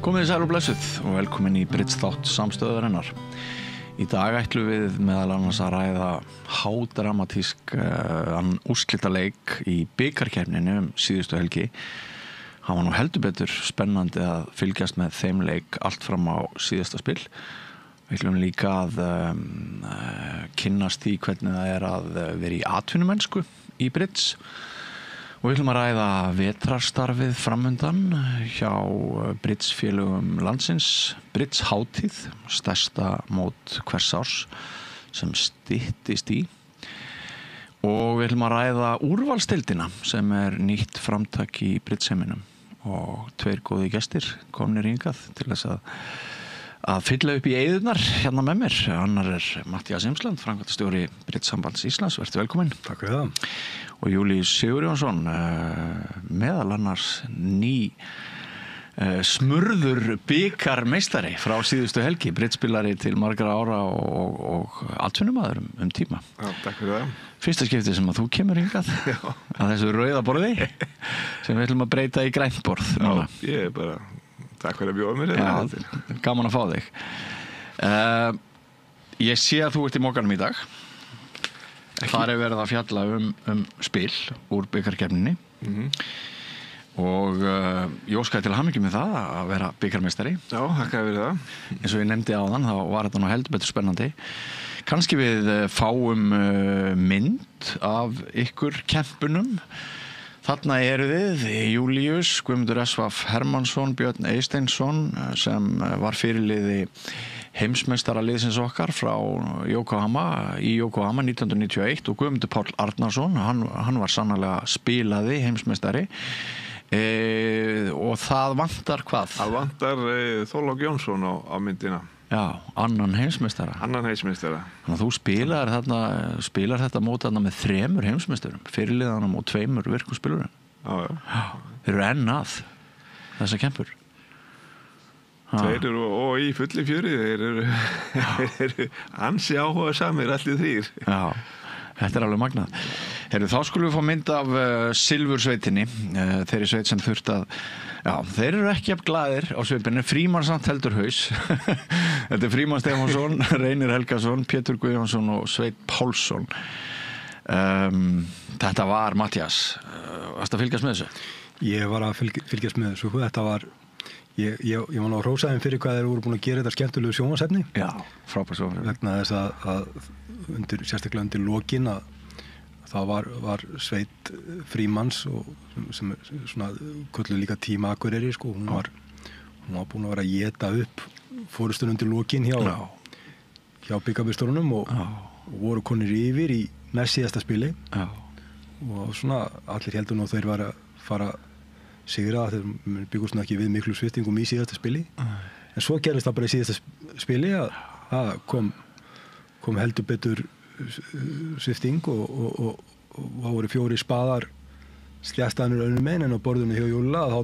Komið sæl og blessuð og velkomin í Bridge-þátt samstöðurinnar. Í dag ætlum við meðal annars að ræða hádramatískan úrslitaleik í bikarkeppninni síðustu helgi. Hann var nú heldur betur spennandi að fylgjast með þeim leik allt fram á síðasta spil. Við ætlum líka að kynnast því hvernig það að vera í atvinnumennsku í Bridge. Og við ætlum að ræða vetrarstarfið framundan hjá Bridge-félögum landsins, Bridge-hátíð, stærsta mót hvers árs sem styttist í. Og við ætlum að ræða úrvalsdeildina sem nýtt framtak í Bridge-heiminum. Og tveir góði gestir komnir hingað til þess að fylla upp í eyðurnar hérna með mér. Annar Matthías Imsland, framkvæmdastjóri Bridge-sambands Íslands. Vertu velkominn. Takk fyrir það. Og Júlíus Sigurjónsson, meðal annars smurður bikarmeistari frá síðustu helgi, Bridge-spilari til margra ára og atvinnumaður tíma. Já, takk fyrir það. Fyrsta skipti sem að þú kemur hingað að þessu rauða borði sem við ætlum að breyta í grænt borð. Já, ég bara, takk fyrir að bjóða mér þetta. Já, gaman að fá þig. Ég sé að þú ert í Mokanum í dag. Þar verið að fjalla spil úr bikarkeppninni og ég óskaði til hamingju með það að vera bikarmeistari. Já, þakkaði fyrir það. Eins og ég nefndi áðan, þá var þetta nú heldur betur spennandi. Kannski við fáum mynd af ykkur kempunum. Þarna þið, Júlíus, Guðmundur S.V. Hermannsson, Björn Eysteinsson sem var fyrirliði heimsmeistaraliðsins okkar frá Yokohama 1991 og Guðmundur Páll Arnarsson, hann var sannarlega spilaði heimsmeistari og það vantar hvað? Það vantar Þorlák Jónsson á myndina. Já, annan heimsmeistara. Þannig að þú spilar þetta mót þarna með 3 heimsmeisturum, fyrirliðanum og 2 virkum spilurum. Já. Þeir eru enn að þessa kempur. Þeir eru og í fulli fjöri, þeir eru ansi áhugasamir allir 3. Já, þetta alveg magnað. Þá skulum við fá mynd af Silfursveitinni, þeirri sveit sem þurft að, já, þeir eru ekki jafn glaðir á svipinni, Frímann samt heldur haus. Þetta Frímann Stefánsson, Reynir Helgason, Pétur Guðjónsson og Sveinn Pálsson. Þetta var Matthías, varstu að fylgjast með þessu? Ég var að fylgjast með þessu, þetta var Ég var nú að hrósa þeim fyrir hvað þeir voru búin að gera þetta skemmtilegu sjónvarpsefni. Já, frábært sjónvarpsefni. Vegna þess að sérstaklega undir lokin að það var Sveit Frímanns og sem svona kölluð líka Tíma Akureyri sko. Hún var búin að vera að éta upp forystun undir lokin hjá bikarmeisturunum og voru konir yfir í næst síðasta spili. Já. Og svona allir heldur nú þeir var að fara sigra þeir byggust ekki við miklu sviftingum í síðasta spili en svo gerist það bara í síðasta spili að kom heldur betur svifting og það voru 4 spaðar sléttaðnir önnum megin en á borðinu hjá Júlla þá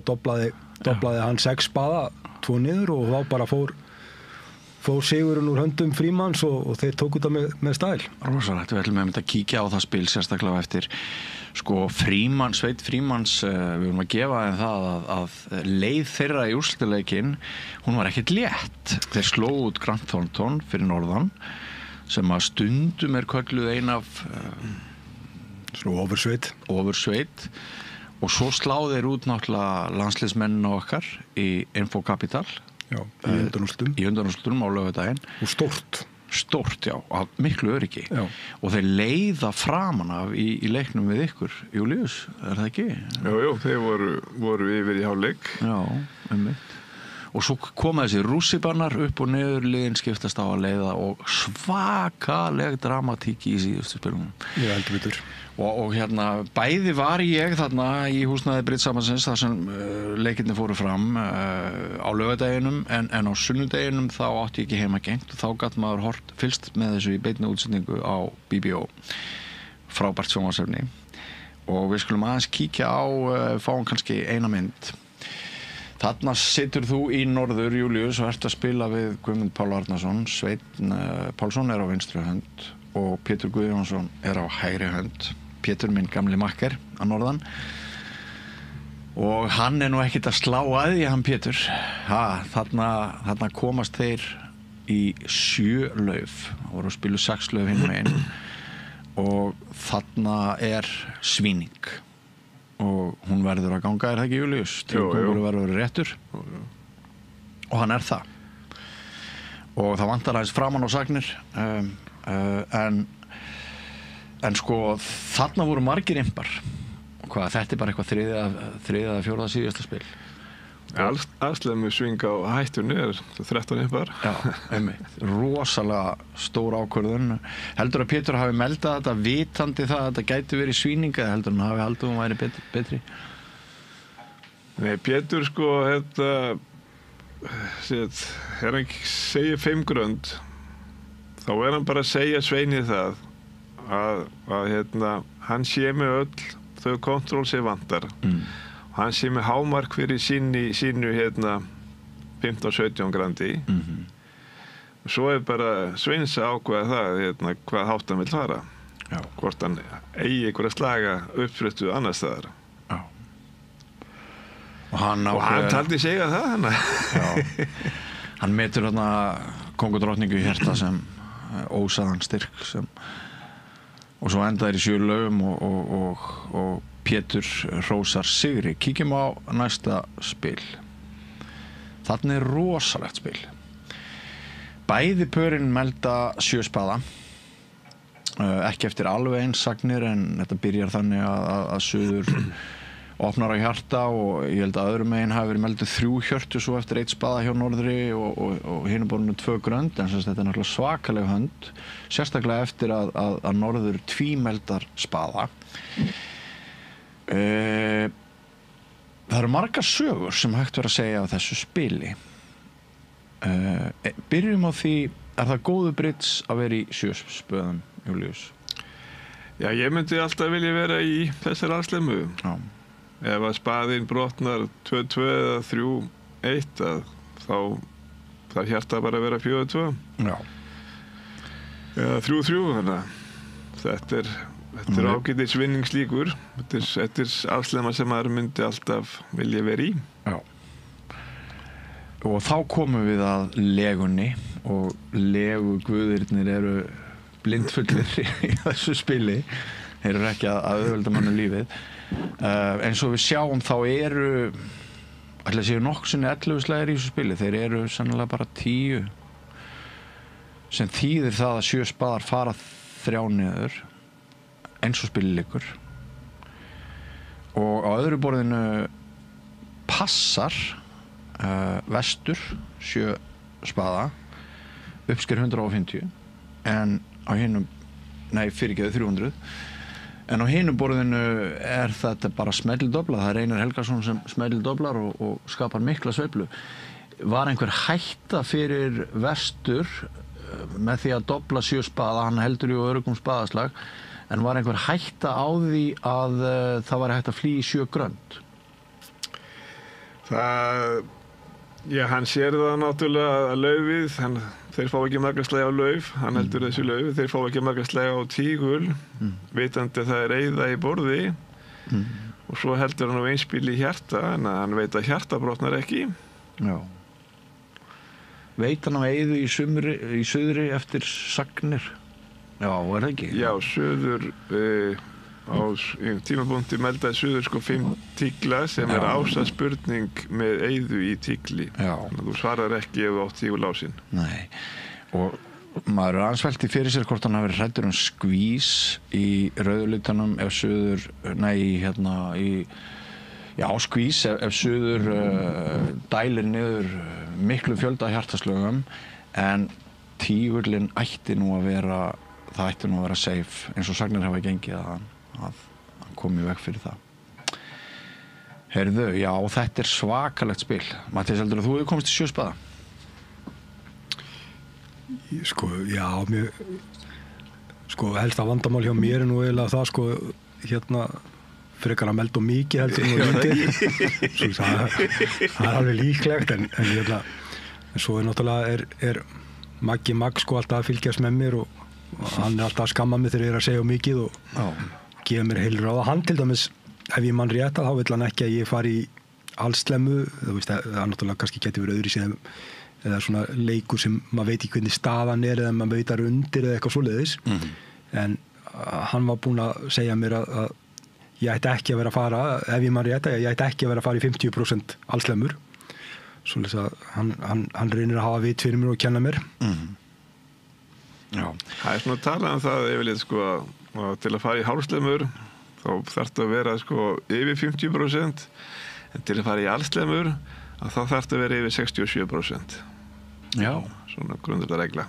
doblaði hann 6 spaða 2 niður og þá bara fór sigurinn úr höndum Frímanns og þeir tóku þetta með stæl. Rosalegt, við ætlum að kíkja á það spil sérstaklega eftir Sveit Frímanns, við vorum að gefa þeim það að leið þeirra í úrslitaleikinn, hún var ekkert létt. Þeir slóðu út Grant Thornton fyrir norðan sem að stundum kölluð ein af ofursveit og svo sláðu þeir út náttúrulega landsliðsmennina okkar í Info Capital. Já, í undanúrslitum á laugardaginn. Og Stórt, já, af miklu öryggi. Já. Og þeir leiða framan af í leiknum við ykkur, Júlíus, það ekki? Jú, þeir voru yfir í hálfleik. Já, einmitt. Og svo koma þessi rússibannar upp og niður, liðin skiptast á að leiða og svakaleg dramatík í síðustu spilunum. Ég heldur betur. Og bæði var ég þarna í húsnæði Bridge-sambandsins þar sem leikirnir fóru fram á laugardeginum en á sunnudeginum þá átti ég ekki heimagengt og þá gat maður fylgst með þessu í beinni útsendingu á BBO, frábært sjónvarpsefni og við skulum aðeins kíkja á fáum kannski eina mynd. Þarna situr þú í norður, Júlíus, og ert að spila við Guðmund Páll Arnarsson, Sveinn Pálsson á vinstri hönd og Pétur Guðjónsson á hægri hönd. Pétur minn gamli makker að norðan. og hann nú ekkert að slá að því hann Pétur þarna komast þeir í 7 lauf, það voru að spila 6 lauf hinn megin og þarna svíning og hún verður að ganga, það ekki Júlíus? Tímapunkturinn verður að vera réttur og hann það og það vantar aðeins framan á sagnir en sko þarna voru margir impar hvað, þetta bara eitthvað þriðja eða fjórða síðasta spil Aðslemmu sving á hættunni 13 impar Já, einmitt, rosalega stór ákvörðun heldur að Pétur hafi meldað þetta vitandi það að þetta gæti verið svíning eða heldur hann hafi haldið hún væri betri? Nei, Pétur sko þegar hann segir 5 grönd þá hann bara að segja Sveini það að hann sé með öll þau kontról sem vantar hann sé með hámark fyrir sínu 15-17 grandi og svo bara Sveins að ákveða það hvað hátt hann vill fara hvort hann eigi einhverja slaga uppfruttu annars staðar og hann taldi segja það hann metur kongudrottningu í hjarta sem ósaðan styrk og svo endaðir í 7 laufum og Pétur hrósar sigri. Kíkjum á næsta spil. Þarna rosalegt spil. Bæði pörin melda 7 spaða. Ekki eftir alveg eins sagnir en þetta byrjar þannig að Suður opnar á hjarta og ég held að öðrum megin hafi verið meldu 3 hjörtu svo eftir 1 spaða hjá norðri og hinu borinu 2 grönd en þetta náttúrulega svakaleg hönd sérstaklega eftir að norður tvímeldar spaða Það eru margar sögur sem hægt verið að segja á þessu spili byrjum á því það góðu brits að vera í 7 spöðum Júlíus? Já, ég myndi alltaf vilja vera í þessari aðslemmu ef að spaðinn brotnar 2-2 eða 3-1 þá það hjarta bara að vera 4-2 eða 3-3 þannig að þetta er ágætis vinningslíkur þetta afslemma sem maður myndi alltaf vilja vera í og þá komum við að legunni og legu guðirnir eru blindfullir í þessu spili þeir eru ekki að auðvelda mannu lífið eins og við sjáum þá ætla að séu nokksunni 11 slæðir í þessu spili þeir eru sannlega bara 10 sem þýðir það að 7 spaðar fara 3 niður eins og spilileikur og á öðru borðinu passar vestur 7 spaða uppsker 150 en á hinum 300 en á hinum borðinu þetta bara smellidobla það Einar Helgason sem smellidoblar og skapar mikla sveiflu var einhver hætta fyrir vestur með því að dobla 7 spaða hann heldur í öruggum spaðaslag en var einhver hætta á því að það var hægt að flýja í 7 grönd? Hann sér það náttúrulega að laufið, þeir fá ekki margarslega á lauf, hann heldur þessu lauf, þeir fá ekki margarslega á tígul, vitandi það eyða í borði og svo heldur hann á einspil í hjarta, en hann veit að hjarta brotnar ekki. Já. Veit hann á eyðu í suðri eftir sagnir? Já, það ekki? Já, Suður á tímapunkti meldaði Suður 5 tígla sem ása spurning með eyðu í tígli. Þannig að þú svarar ekki ef þú átt tígul á sinn. Nei, og maður aðeins velti fyrir sér hvort hann hafi verið hræddur skvís í rauðulitanum ef Suður, skvís ef Suður dælir niður miklu fjölda hjartaslögum en tígullin ætti nú að vera safe eins og sagnir hafa gengið að hann komi veg fyrir það. Heyrðu, já, þetta svakalegt spil. Matthías, heldur að þú hefur komist í 7 spaða? Helsta vandamál hjá mér nú eiginlega það frekar að melda mikið heldur en lítið. Það alveg líklegt en svo náttúrulega Maggi alltaf að fylgjast með mér og hann alltaf að skamma mig þegar ég að segja mikið og gefa mér heil ráð. Hann til dæmis ef ég mann rétt þá vill hann ekki að ég fari í allslemmu, þú veist, það náttúrulega kannski geti verið öðru síðan eða svona leikur sem maður veit ekki hvernig staðan eða maður veit að undir eða eitthvað svoleiðis en hann var búinn að segja mér að ég ætti ekki að vera að fara, ef ég mann rétt ég ætti ekki að vera að fara í 50% allslemmur svoleiðis að hann reynir að hafa vit fyrir mér og kenna mér Já. Það svona talað það yfirleitt sko að til að fara í hálfslemmur þá þarftu að vera sko yfir 50% en til að fara í allslemmur þá þarftu að vera yfir 67%. Já. Svona grundvallar regla.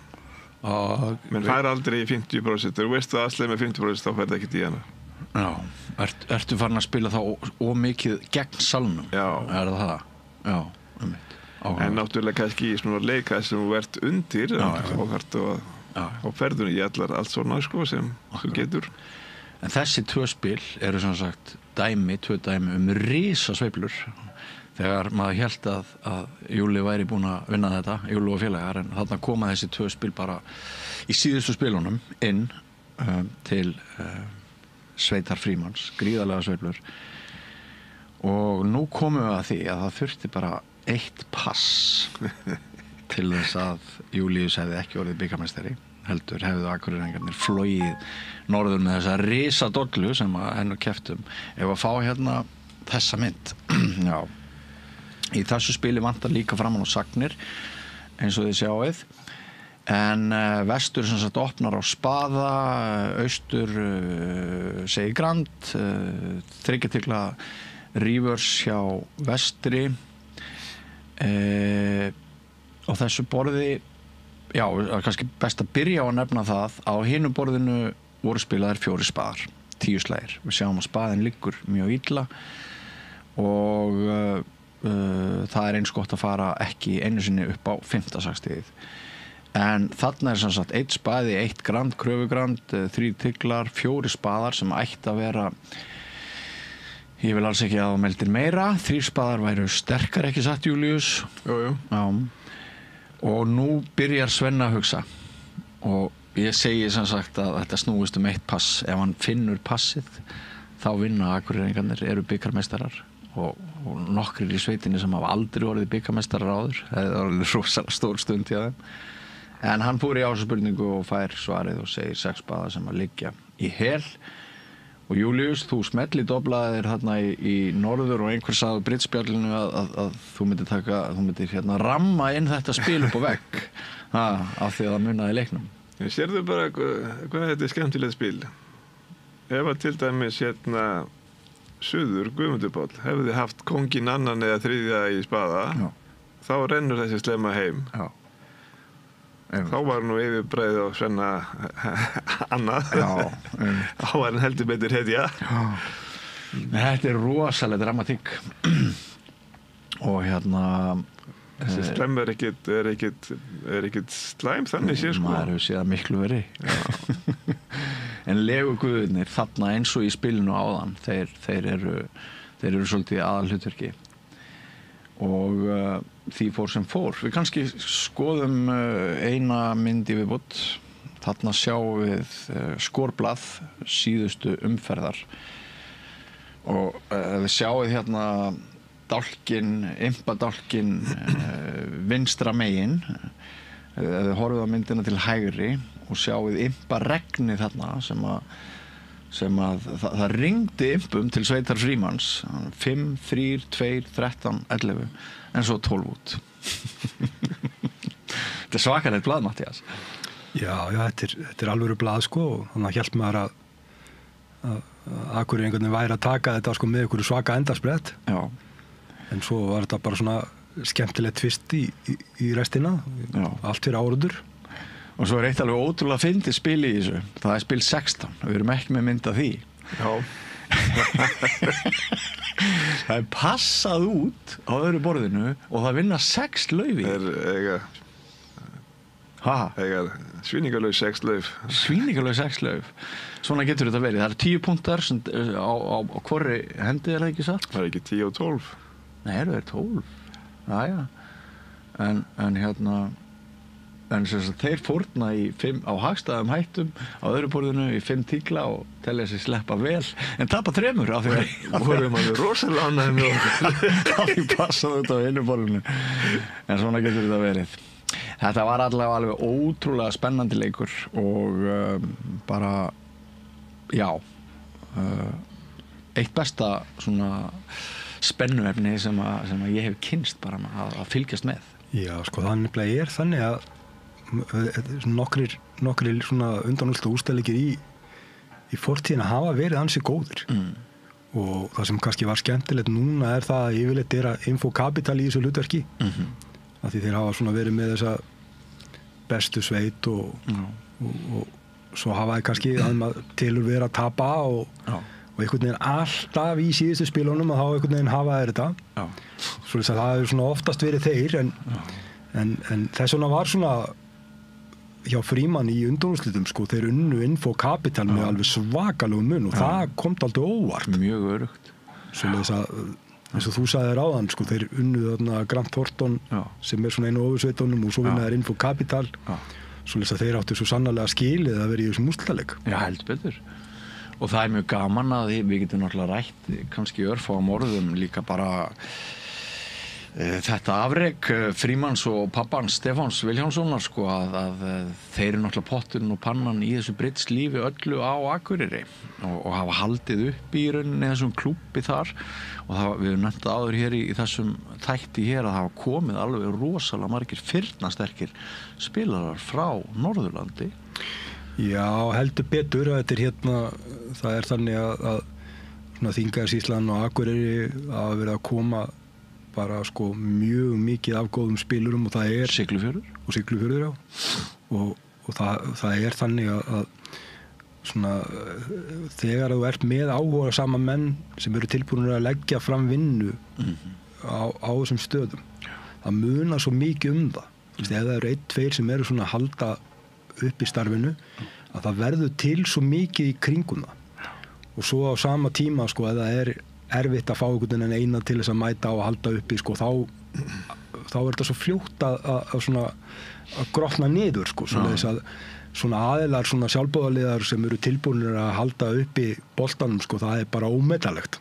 Men fær aldrei í 50%. Þú veist að allslemmu 50% þá færðu ekkert í hana. Já. Ertu farin að spila þá ómikið gegn salnum? Já. Er það? Já. En náttúrulega kannski í svona leika sem þú ert undir og þarftu að á ferðunni í allt svona sko sem þú getur. En þessi 2 spil eru sem sagt 2 dæmi risasveiflur þegar maður hélt að Júli væri búinn að vinna þetta, Júli og félagar, en þarna koma þessi 2 spil bara í síðustu spilunum inn til Sveitar Frímanns, gríðarlega sveiflur og nú komum við að því að það þurfti bara 1 pass til þess að Júlíus hefði ekki orðið bikarmeistari heldur hefðu Akureyringarnir flogið norður með þessa risadollu sem að hennu keftum ef að fá hérna þessa mynd já í þessu spili vantar líka framan á sagnir eins og þið sjáið en vestur sem sagt opnar á Spaða austur segir Grand þriggjatikla reverse hjá vestri á þessu borði já, kannski best að byrja á að nefna það á hinu borðinu voru spilaðir 4 spaðar 10 slagir, við sjáum að spaðin liggur mjög illa og það er eins gott að fara ekki einu sinni upp á 5. sagstigið en þarna er sem sagt 1 spaði, 1 grand, kröfugrand 3 tiglar, 4 spaðar sem ætti að vera ég vil alls ekki að það meldir meira 3 spaðar væru sterkar ekki satt Júlíus Jú. Já og nú byrjar Svenna að hugsa og ég segi sem sagt að þetta snúist 1 pass ef hann finnur passið þá vinna Akureyringarnir eru bikarmeistarar og nokkrir í sveitinni sem hafa aldrei orðið bikarmeistarar áður það er orðið rosalega stór stund hjá þeim en hann fór í ásaspurningu og fær svarið og segir 6 spaða sem að liggja í hel og Júlíus, þú smelli doblaðir þarna í norður og einhver sagði brittspjallinu að þú myndir hérna ramma inn þetta spil upp á vegg af því að það munaði leiknum. Sérðu bara hvað þetta er skemmtilegt spil. Ef að til dæmis hérna Suður Guðmundur Páll hefði haft kónginn annan eða 3. í Spaða þá rennur þessi slemma heim. Já. Þá var nú yfirbreið á Svenna annað þá var hann heldur betur hetja þetta er rosalega dramatík og hérna þessi slem er ekkit slæm þannig sé sko maður hefur séð miklu veri en legu guðirnir þarna eins og í spilinu áðan þeir eru svolítið aðalhlutverki og því fór sem fór við kannski skoðum eina mynd í viðbót þarna sjáum við skorblað síðustu umferðar og við sjáum hérna impadálkin vinstra megin við horfum á myndina til hægri og sjáum imbaregni þarna sem að það ringdi impum til Sveitar Frímanns 5, 3, 2, 13, 11 en svo 12 út þetta er svakalegt blað Matthías Já, þetta er alvöru blað sko og þannig að hélt maður að Akureyringarnir væri að taka þetta sko með einhverju svaka endarsprett Já en svo var þetta bara svona skemmtilegt tvist í restina allt fyrir áhorfendur og svo er eitt alveg ótrúlega fyndið spil í þessu það er spil 16, við erum ekki með mynd af því Já það er passað út á öðru borðinu og það vinna 6 laufi eiga svíningarlaug 6 lauf svíningarlaug 6 lauf svona getur þetta verið, það eru 10 punktar á hvorri hendi er það ekki satt? Það er ekki 10 og 12 Nei, það er 12 Jæja en hérna en þeir fórna á hagstæðum hættum á öðru borðinu í 5 tíkla og telja sig sleppa vel en tapa 3 af því að vorum alveg rosalega ánægðir með okkur. þá passaði út á einu borðinu en svona getur þetta verið. Þetta var alveg ótrúlega spennandi leikur og bara já eitt besta svona spennuefni sem að ég hef kynst bara að fylgjast með. Já, sko þannig að nokkrir svona undanúrslit úrslitaleikir í fortíðina hafa verið ansi góðir og það sem kannski var skemmtilegt núna það að yfirleitt að Infocapital í þessu hlutverki af því þeir hafa svona verið með þessa bestu sveit og svo hafa þeir kannski að tilur verið að tapa og einhvern veginn alltaf í síðustu spilunum að þá einhvern veginn hafa þeir þetta svo þess að það hefur svona oftast verið þeir en þess vegna var svona hjá Frímann í undanúrslitum sko, þeir unnu Infocapital með alveg svakalegu mun og það kom aldrei óvart. Mjög örugt. Svoleiðis að, eins og þú sagðir áðan, sko, þeir unnu þarna Grant Thornton sem svona einu ofursveitunum og svo vinna þeir Infocapital. Svoleiðis að þeir áttu svo sannarlega skilið að vera í þessum úrslitaleik. Já, heldur betur. Og það mjög gaman að við getum náttúrulega rætt kannski örfáum orðum líka bara þetta afrek Frímanns og pappans Stefáns Vilhjálmssonar sko að þeir eru náttúrulega potturinn og pannan í þessu Brits lífi öllu á Akureyri og hafa haldið upp í rauninni þessum klúbbi þar og við höfum nefnt áður hér í þessum þætti hér að hafa komið alveg rosalega margir firnasterkir spilarar frá Norðurlandi. Já, heldur betur að þetta það þannig að Þingeyjarsýslan og Akureyri hafa verið að koma bara sko mjög mikið af góðum spilurum og það Siglufjörður og það þannig að svona þegar þú ert með áhuga sama menn sem eru tilbúinir að leggja fram vinnu á þessum stöðum það munar svo mikið það ef það eru 1-2 sem eru svona að halda upp í starfinu að það verður til svo mikið í kringum það og svo á sama tíma sko að það er erfitt að fá einhvern veginn eina til þess að mæta og halda uppi sko þá er þetta svo fljótt að grotna niður sko svoleiðis að svona aðilar svona sjálfboðaliðar sem eru tilbúinir að halda uppi boltanum sko það er bara ómetanlegt.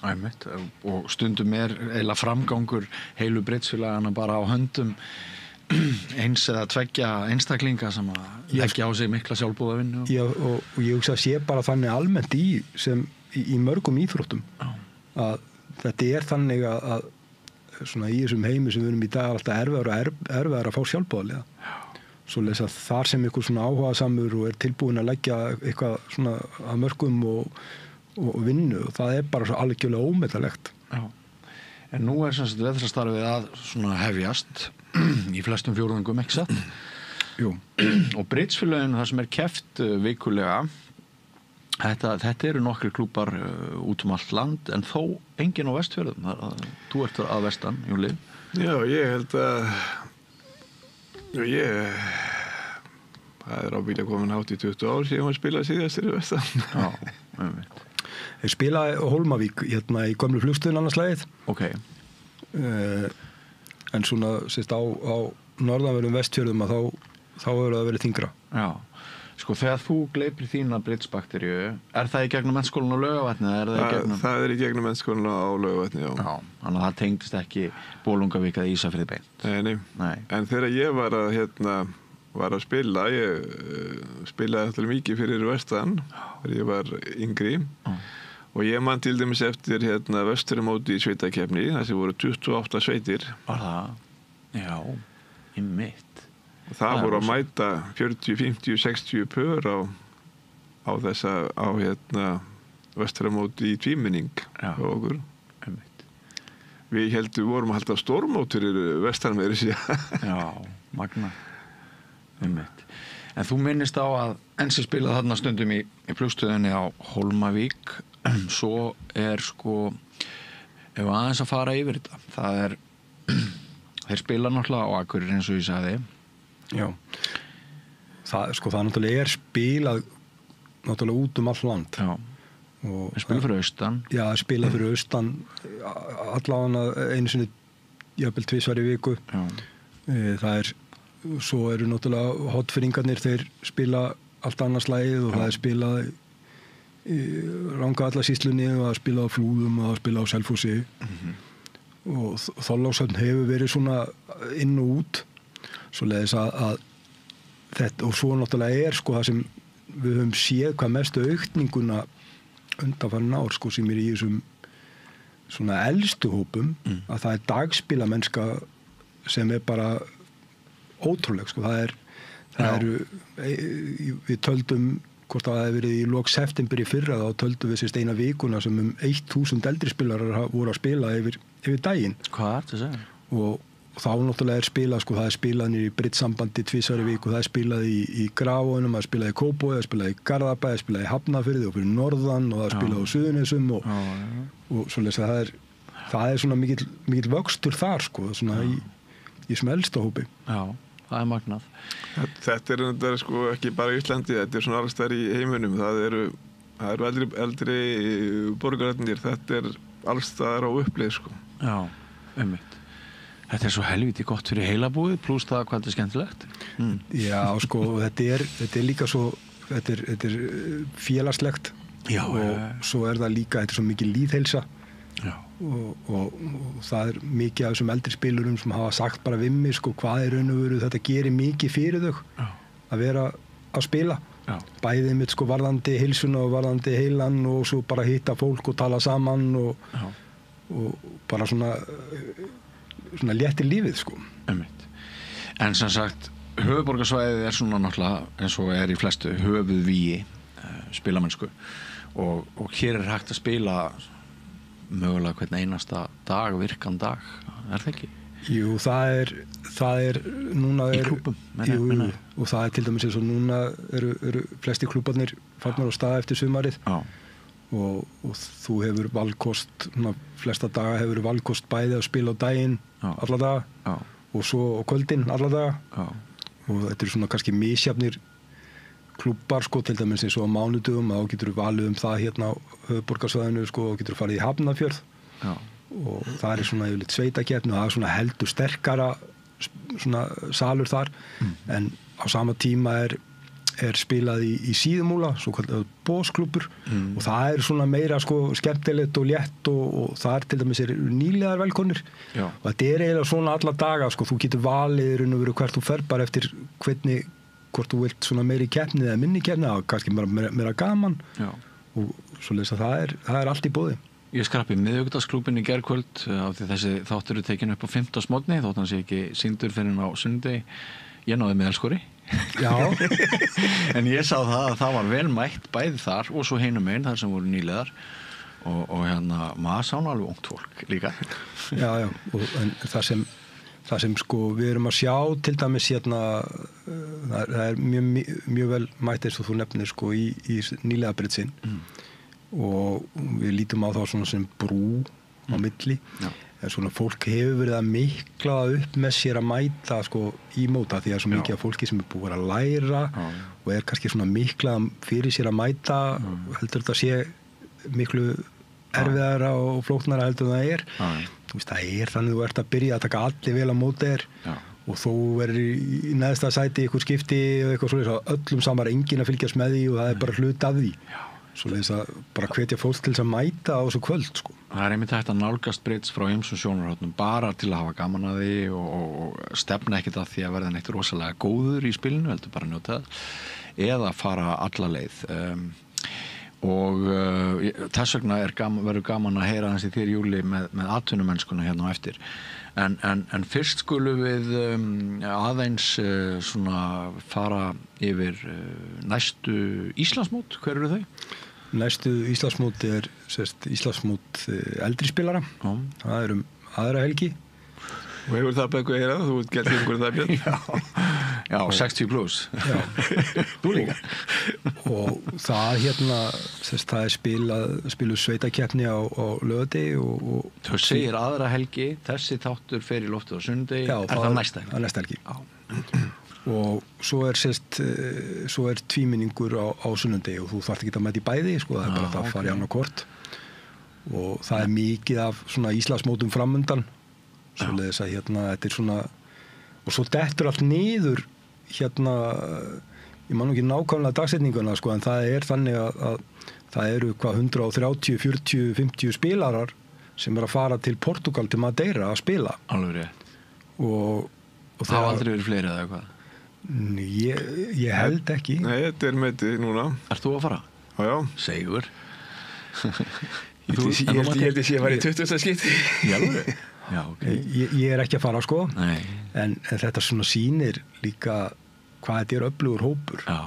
Æmitt og stundum eiginlega framgangur heilu Britsfélagana bara á höndum eins eða 2 einstaklinga sem að leggja á sig mikla sjálfboðavinnu. Já og ég hugsa að sé bara þannig almennt í mörgum íþróttum að þetta þannig að svona í þessum heimi sem við erum í dag alltaf erfiðar að fá sjálfboðaliða svoleiðis að þar sem ykkur svona áhugasamur og tilbúin að leggja eitthvað svona að mörgum og vinnu og það bara svo algjörlega ómetanlegt. Já. En nú sem sagt veðrastarfið að svona hefjast í flestum fjórðungum ekki satt? Jú. Og Britsfélögin það sem keppt vikulega Þetta eru nokkrir klúbar út allt land en þó enginn á Vestfjörðum. Þú ert að vestan, Júli. Já, ég held að það ábyggilega komin hátt í 20 ár síðan að spila síðast í vestan. Já, einmitt. Ég spilaði á Hólmavík í gömlu flugstöðin annars lagið. Ok. En svona sérst á norðanverðum Vestfjörðum að þá hefur það verið þyngra. Já. Sko þegar þú gleipir þína Britsbakteríu, það í gegnum Mennskólann á Laugarvatni? Það í gegnum Mennskólann á Laugarvatni, já. Já, þannig að það tengdist ekki Bolungarvík eða Ísafirði beint. Nei. En þegar ég var að spila, ég spilaði alltaf mikið fyrir vestan, þegar ég var yngri. Og ég man til dæmis eftir vesturumóti í sveitakeppni, þar sem voru 28 sveitir. Var það? Já, einmitt. Og það voru að mæta 40, 50, 60 pör á vesturamóti í tvímenning á okkur. Við vorum að halda stórmót fyrir vestan meira síðan. Já, magna. Einmitt. En þú minnist á að Ensi spilaði þarna stundum í flugstöðinni á Hólmavík. Svo sko ef aðeins að fara yfir þetta. Það þeir spila náttúrulega á Akureyri eins og ég sagði. Já, það náttúrulega spilað náttúrulega út all land. Já, það spila fyrir austan. Já, það spila fyrir austan allavega einu sinni, jafnvel 2 í viku. Já. Það svo eru náttúrulega hotfyrringarnir, þeir spila allt annars lagið og það er spilað í Rangavallarsýslunni og það er spilað á Flúðum og það er spilað á Selfossi og Þorlákshöfn hefur verið svona inn og út svoleiðis að þetta, og svo náttúrulega sko það sem við höfum séð hvað mestu aukninguna undanfarin ár sko sem í þessum svona elstu hópum að það er dagspilamennska sem er bara ótrúleg sko, það eru við töldum hvort það hefði verið í lok september í fyrra þá töldum við sérst eina vikuna sem 1000 eldri spilarar voru að spila yfir daginn. Hvað er þetta að segja? Og þá náttúrulega er spilað sko, það er spilað niður í Brittsambandi 2 í viku, það er spilað í Grafunum, það er spilað í Kópavogi, það er spilað í Garðabæ, það er spilað í Hafnarfirði og fyrir norðan og það er spilað á Suðurnesjum og svoleiðis það er svona mikill vöxtur þar sko, svona í þessum elsta hópi. Já, það er magnað. Þetta er sko ekki bara í Íslandi, þetta er svona alls þar í heiminum, það eru eldri borgararnir, þetta er alls þar á uppleið sko. Já, einmitt. Þetta er svo helviti gott fyrir heilabúið pluss það hvað þetta er skemmtilegt. Já, sko, þetta er líka svo þetta er félagslegt og svo er það líka, þetta er svo mikið lýðheilsa og það er mikið af þessum eldri spilurum sem hafa sagt bara við mig sko hvað er raun og veru þetta gerir mikið fyrir þau að vera að spila bæðið mitt sko varðandi heilsuna og varðandi heilan og svo bara hitta fólk og tala saman og bara svona léttir lífið sko. En sem sagt höfuðborgarsvæðið er svona náttúrulega eins og er í flestu höfuðvíi spilamennsku og hér er hægt að spila mögulega hvern einasta dag, virkan dag, er það ekki? Jú, það er núna í klúbbum, jú, og það er til dæmis eins og núna eru flesti klúbbarnir farnir á stað eftir sumarið og þú hefur valkost flesta daga hefur valkost bæði að spila á daginn alla daga og svo á kvöldin alla daga og þetta eru svona kannski misjafnir klúbbar sko, til dæmis eins og á mánudögum þá getur þú valið það hérna á höfuðborgarsvæðinu sko, og getur þú farið í Hafnarfjörð og það er svona yfirleitt sveitakeppni og það er svona heldur sterkara svona salur þar en á sama tíma er spilað í Síðumúla, svo kallað bósklúbbur og það er svona meira sko skemmtilegt og létt og það til dæmis nýliðar velkonir og þetta er eiginlega svona alla daga sko, þú getur valið raun og veru hvert þú fer bara eftir hvort þú vilt svona meiri keppni eða minni keppni, það er kannski meira gaman og svoleiðis að það er allt í boði. Ég skrappi miðvikudagsklúbbinn í gærkvöld af því þessi þáttur eru tekin upp á 5. morgni þótt hann sé ekki sýndur fyrir á sunnudegi. Ég náði meðalskori en ég sá það að það var vel mætt bæði þar og svo hinum einn þar sem voru nýliðar og hérna maður sá alveg ungt fólk líka Já, en það sem sko við erum að sjá til dæmis hérna það er mjög vel mætt eins og þú nefnir sko í nýliðabritsinn og við lítum á þá svona sem brú á milli en svona fólk hefur verið að mikla upp með sér að mæta sko í móta því að svo mikið af fólki sem er búið að læra og er kannski svona mikla fyrir sér að mæta heldur þetta sé miklu erfiðara og flóknara heldur það er þú veist það er þannig þú ert að byrja að taka allir vel á móti þér og þú verður í neðsta sæti ykkur skipti og eitthvað svoleiðis að öllum samar enginn að fylgjast með því og það er bara hluti af því svoleiðis að bara hvetja fólk til þess að mæta á þessu kvöld sko. Það er einmitt hægt að nálgast Brits frá ýmsum sjónarhornum bara til að hafa gaman að því og stefna ekkert að því að verða neitt rosalega góður í spilinu, heldur bara njóta það eða fara alla leið og þess vegna verður gaman að heyra þessi þér Júli með atvinnumennskuna hérna á eftir en fyrst skulum við aðeins svona fara yfir næstu Íslandsmót, hver eru þau? Næstu Íslandsmót er Íslandsmót eldri spilara það er aðra helgi og hefur það beðið að heyra þú gert ykkur það Björn Já, 60 plus þú líka og það hérna það er spiluð sveitakeppni á laugardegi og þú segir aðra helgi, þessi þáttur fer í loftið á sunnudegi, það næsta helgi og svo er tvíminningur á sunnudegi og þú þarft ekki að mæta í bæði sko, það er bara að fara í annað kort og það er mikið af svona Íslandsmótum framundan svoleiðis að hérna þetta er svona og svo dettur allt niður hérna, ég man nú ekki nákvæmlega dagsetninguna sko, en það er þannig að það eru 130, 40, 50 spilarar sem að fara til Portugal til Madeira að spila. Alveg rétt. Og það hafa aldrei verið fleiri eða eitthvað? Ég held ekki. Nei, þetta er metið núna. Ert þú að fara? Já. Segur. Ég held ég sé að fara í 20. skipti. Já, já, ok. Ég er ekki að fara sko. Nei. En þetta svona sýnir líka hvað þetta er öflugur hópur. Já.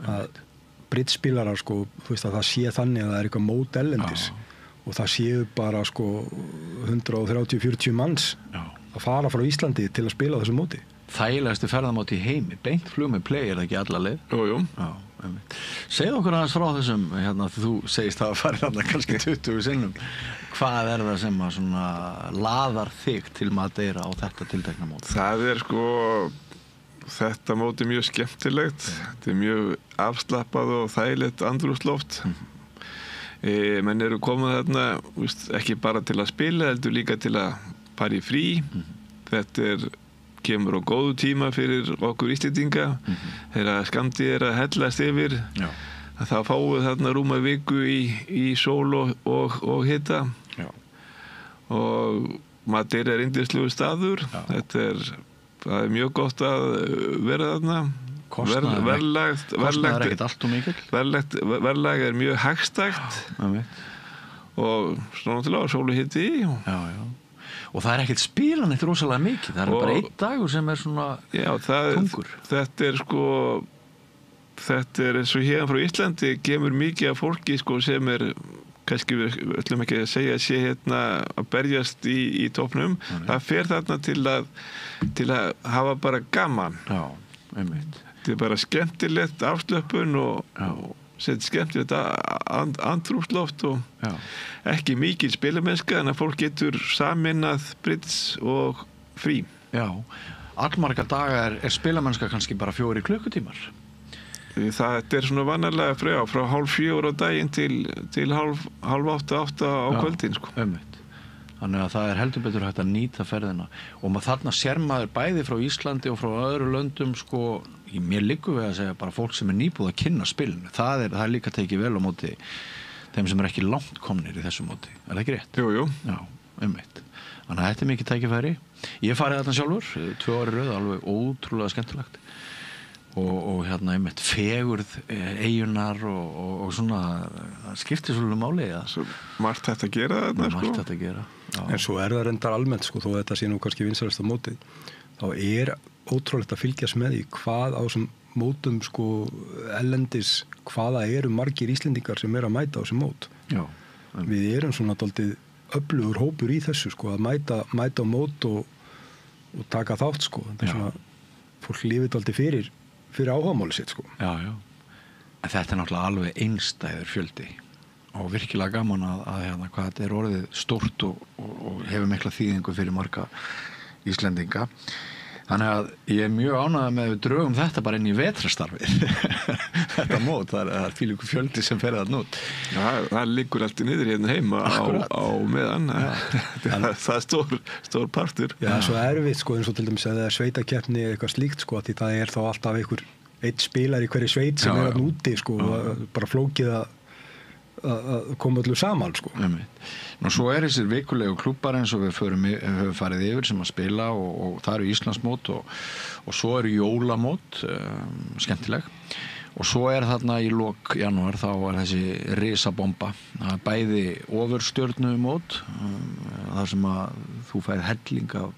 Að brittspilarar sko, þú veist að það sé þannig að það er eitthvað mót erlendis og það séu bara sko 130-40 manns að fara frá Íslandi til að spila á þessu móti. Þægilegastu ferðamáti í heimi, beint flug með play, er það ekki alla leið? Jú. Já, segðu okkur aðeins frá þessum, hérna, þú segist það að fara þarna kannski 20 sinnum. Hvað er það sem að svona laðar þig til Madeira á þetta tiltekna móti? Það er sko, þetta móti mjög skemmtilegt, þetta er mjög afslappað og þægilegt andrúmsloft. Menn eru komið þarna, ekki bara til að spila, heldur líka til að fara í frí. Þetta kemur á góðu tíma fyrir okkur Íslendinga. Þegar skammtíð að hellast yfir, þá fáum við þarna rúma viku í sól og hita. Og Madeira er yndislegur staður. Það er mjög gott að vera þarna. Kostnaður er ekkert allt og mikill. Verðlag er mjög hagstætt og svona til sólu hiti í. Já. Og það er ekkert spilan eitt rosalega mikið. Það er bara einn dagur sem er svona tungur. Þetta er sko, þetta er eins og hérna frá Íslandi kemur mikið af fólki sko sem er, kannski við ætlum ekki að segja að sé hérna að berjast í toppnum. Það fer þarna til að hafa bara gaman. Já, einmitt. Þetta er bara skemmtilegt afslöpun og skemmtilegt andrúmsloft og ekki mikil spilamennska en að fólk getur sameinað bridge og frí. Já, allmarga daga er spilamennska kannski bara 4 klukkutímar. Það er svona vanalega frá 3:30 á daginn til 7:30 á kvöldin sko. Þannig að það er heldur betur hægt að nýta ferðina og þarna sér maður bæði frá Íslandi og frá öðru löndum sko, mér liggur við að segja bara fólk sem er nýbúið að kynna spilinu, það er líka tekið vel á móti þeim sem er ekki langt komnir í þessu móti, er það ekki rétt? Jú. Já, einmitt. Þannig að þetta er mikið tækifæri. Ég farið þarna sjálfur 2 ári röð, alveg ótrúlega skemmtilegt og hérna einmitt fegurð eyjunnar og svona það skiptir svolítið máli Svo margt þetta að gera þarna sko. Margt þetta að gera. En svo er það reyndar almennt sko, þó þetta sé nú kannski vinsælasta mótið, þá er ótrúlegt að fylgjast með því hvað á þessum mótum sko ellendis, hvaða eru margir Íslendingar sem er að mæta á þessum mót. Já. Við erum svona dálítið öflugur hópur í þessu sko, að mæta á mót og taka þátt sko. Þetta er svona, fólk lifið dálítið fyrir áhugamáli sitt sko. Já. En þetta er náttúrulega alveg einstæður fjöldi og virkilega gaman að hérna hvað þetta er orðið stórt og hefur mikla þýðingu fyrir marga Íslendinga. Þannig að ég er mjög ánægður með að við drögum þetta bara inn í vetrastarfið. Þetta mót, það er fílíku fjöldi sem fer þarna út. Já, það liggur alltaf niður hérna heima á meðan. Það er stór partur. Já, svo erfitt sko, eins og til dæmis að það er sveitakeppni eitthvað slíkt sko, því það er þá alltaf einn spilar í hverju sveit sem er þarna úti sko, bara flókið að koma öllu saman sko. Nú svo er þessir vikulegu klúbbar eins og við höfum farið yfir sem að spila og það eru Íslandsmót og svo eru jólamót, skemmtileg og svo er þarna í lok janúar þá er þessi risabomba, bæði ofurstjörnumót, þar sem að þú færð helling af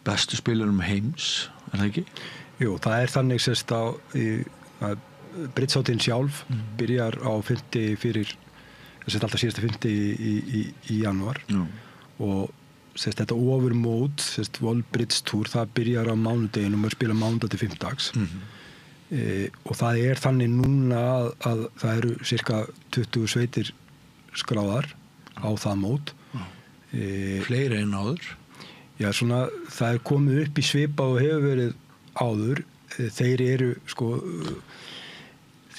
bestu spilurum heims, er það ekki? Jú, það er þannig sérst á Bridge-hátíðin sjálf byrjar á 5. fyrir alltaf síðasta 5. í janúar og þetta ofurmót World Bridge Tour, það byrjar á mánudeginum og spila mánudag til 5 dags og það er þannig núna að það eru cirka 20 sveitir skráðar á það mót. Fleiri en áður? Já, svona það er komið upp í svipað og hefur verið áður. Þeir eru sko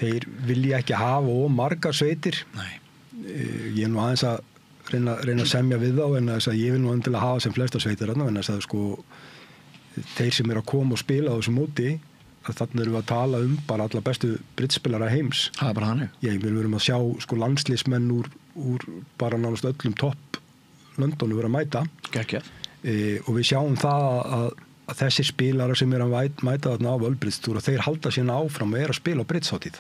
þeir vilja ekki hafa margar sveitir. Nei. Ég er nú aðeins að reyna að semja við þá en þess að ég vil nú endilega hafa sem flesta sveitir þarna en þess að sko þeir sem að koma og spila á þessu móti, að þannig erum við að tala bara alla bestu bridgespilara heims. Það bara hannig. Við erum að sjá sko landsliðsmenn úr bara nánast öllum topp löndunum vera að mæta. Geggjað. Og við sjáum það að þessir spilara sem að mæta þarna á Völbridstúr, þeir halda síðan áfram og að spila á bridgehátíð.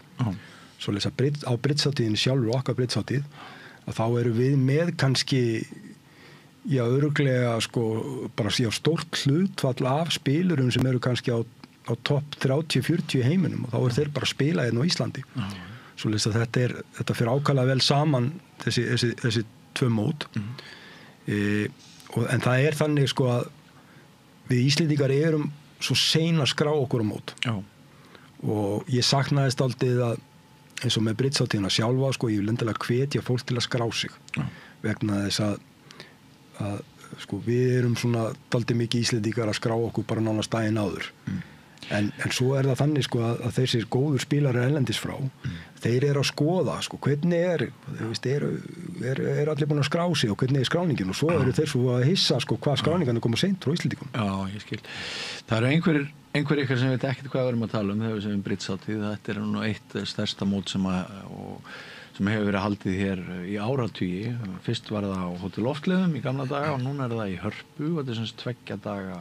Svoleiðis að á bridgehátíðin sjálfur okkar bridgehátíð, að þá erum við með kannski örugglega sko bara stórt hlutfall af spilurum sem eru kannski á topp 30-40 heiminum og þá þeir bara að spila hérna á Íslandi. Svoleiðis að þetta fyrir ákaflega vel saman þessi tvö mót. En það þannig sko að við Íslendingar erum svo sein að skrá okkur á mót. Já. Og ég saknaðist aldrei að eins og með bridgehátíðina sjálfa sko, ég vil endilega hvetja fólk til að skrá sig. Já. Vegna þess að sko við erum svona dálítið mikið Íslendingar að skrá okkur bara nánast daginn áður. En svo það þannig sko að þessir góður spilarar erlendis frá, þeir eru að skoða sko hvernig allir búin að skrá sig og hvernig skráningin og svo eru þeir svo að hissa sko hvað skráningan koma seint frá Íslendingum. Já, ég skil. Það eru einhver ykkar sem veit ekkert hvað við erum að tala þegar við sem bridgehátíð. Þetta nú eitt stærsta mót sem hefur verið haldið hér í áratugi. Fyrst var það á Hótel Loftleiðum í gamla daga og núna það í Hörpu og þetta sem 2 daga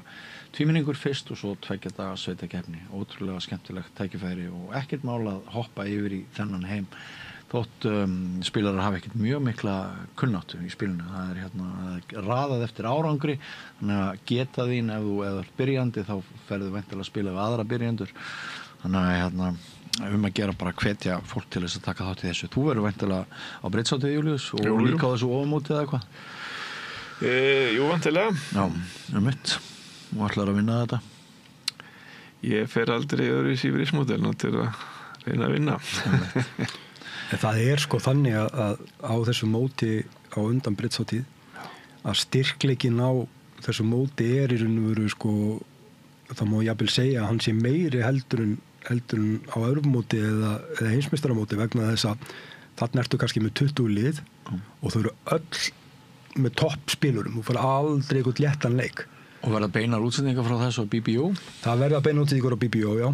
tvímenningur fyrst og svo 2 daga sveitakeppni. Ótrúlega skemmtilegt tækifæri og ekkert mál að hoppa yfir í þennan heim þótt spilarar hafa ekkert mjög mikla kunnáttu í spilinu. Það raðað eftir árangri, þannig að geta þín ef þú ert byrjandi þá ferðu væntanlega að spila við aðra byrjandur. Þannig að að gera bara hvetja fólk til þess að taka þátt í þessu. Þú verður væntanlega á bridgehátíð, Júlíus, og líka á þessu ofamóti eða eitthvað? Jú, væntanlega. Já, mitt. Og ætlar að vinna þetta? Ég fer aldrei öðruvísi í bridgemódelina til að reyna að vinna. Það sko þannig að á þessu móti á undan bridgehátíð að styrkleikinn á þessu móti í raun og veru sko, það má jafnvel segja að hann sé meiri heldur en á Evrópumóti eða heimsmeistaramóti vegna þess að þarna ertu kannski með 20 lið og þau eru öll með toppspilurum, þú fara aldrei eitthvað léttan leik. Og verða beinar útsendingar frá þessu á BBO? Það verða beinar útsendingar á BBO, já.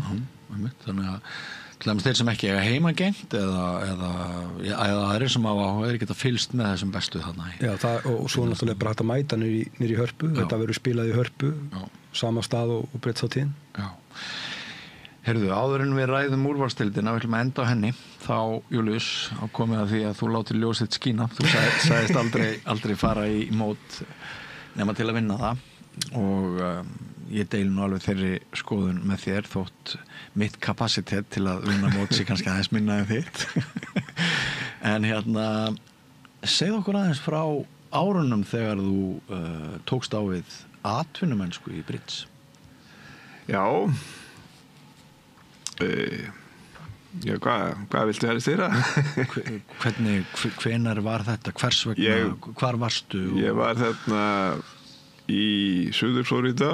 Þannig að til dæmis þeir sem ekki eiga heimagengt eða aðrir sem geta fylgst með þessum bestu þarna. Já, og svo náttúrulega bara hægt að mæta niður í Hörpu. Þetta verður spilað í Hörpu, sama stað og bridgehátíðin. Já. Heyrðu, áður en við ræðum úrvalsdeildina, við ætlum að enda á henni, þá, Júlíus, ákomið að því að þú látir ljósið skína. Þú sagðist aldrei fara í mót nema til að vinna það og ég deili nú alveg þeirri skoðun með þér þótt mitt kapasitet til að vinna mót sé kannski aðeins minna en þitt. En segð okkur aðeins frá árunum þegar þú tókst á við atvinnumennsku í bridge. Já. Já, hvað viltu helst þeirra? Hvenær var þetta? Hvers vegna? Hvar varstu? Ég var í Suður-Flórída.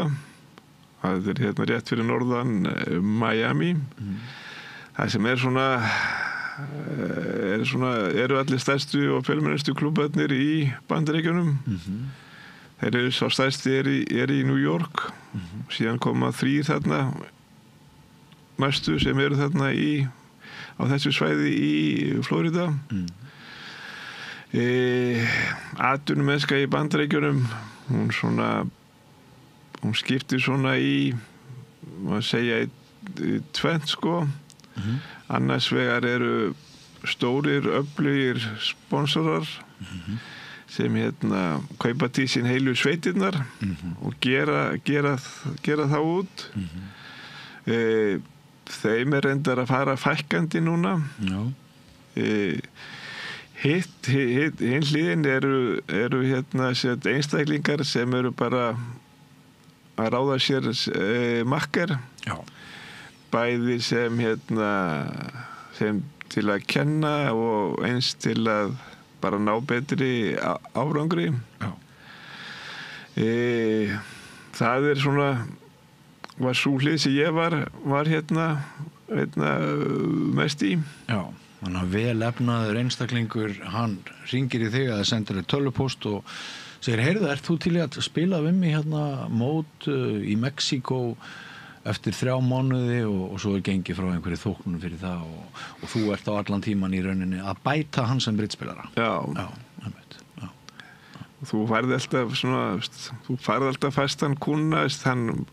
Það rétt fyrir norðan Miami. Það sem eru allir stærstu og fjölmennustu klúbbarnir í Bandaríkjunum. Þeir eru sá stærsti í New York. Síðan koma 3 þarna næstu sem eru þarna á þessu svæði í Flórída. Atvinnumennska í Bandaríkjunum hún skiptir svona í maður segja í tvennt sko. Annars vegar eru stórir öflugir sponsorar sem kaupa til sín heilu sveitirnar og gera það út. Þeim reyndar að fara fækkandi núna. Hinn hliðin eru einstaklingar sem eru bara að ráða sér makker. Bæði sem til að kenna og eins til að bara ná betri árangri. Það svona var sú hlið sem ég var mest í. Já, þannig að vel efnaður einstaklingur, hann hringir í þig eða sendir þér tölvupóst og Segir, heyrðu, ert þú til í að spila við mig hérna mót í Mexíkó eftir 3 mánuði og svo gengið frá einhverju þóknun fyrir það og þú ert á allan tíman í rauninni að bæta hann sem bridgespilara. Já. Þú færði alltaf fastan kúnna,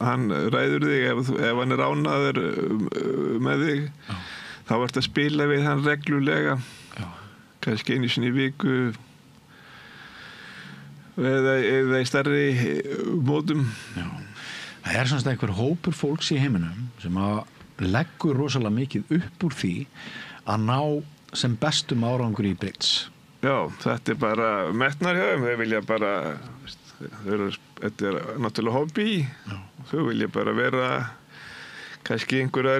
hann ræður þig ef hann er ánaður með þig. Já. Þá ert að spila við hann reglulega. Já. Kannski einu sinni í viku eða í stærri mótum. Já. Það er svona einhver hópur fólks í heiminum sem að leggur rosalega mikið upp úr því að ná sem bestum árangur í bridge. Já, þetta er bara metnar hjá þeim, þeir vilja bara, þetta er náttúrulega hobby, þau vilja bara vera kannski einhverju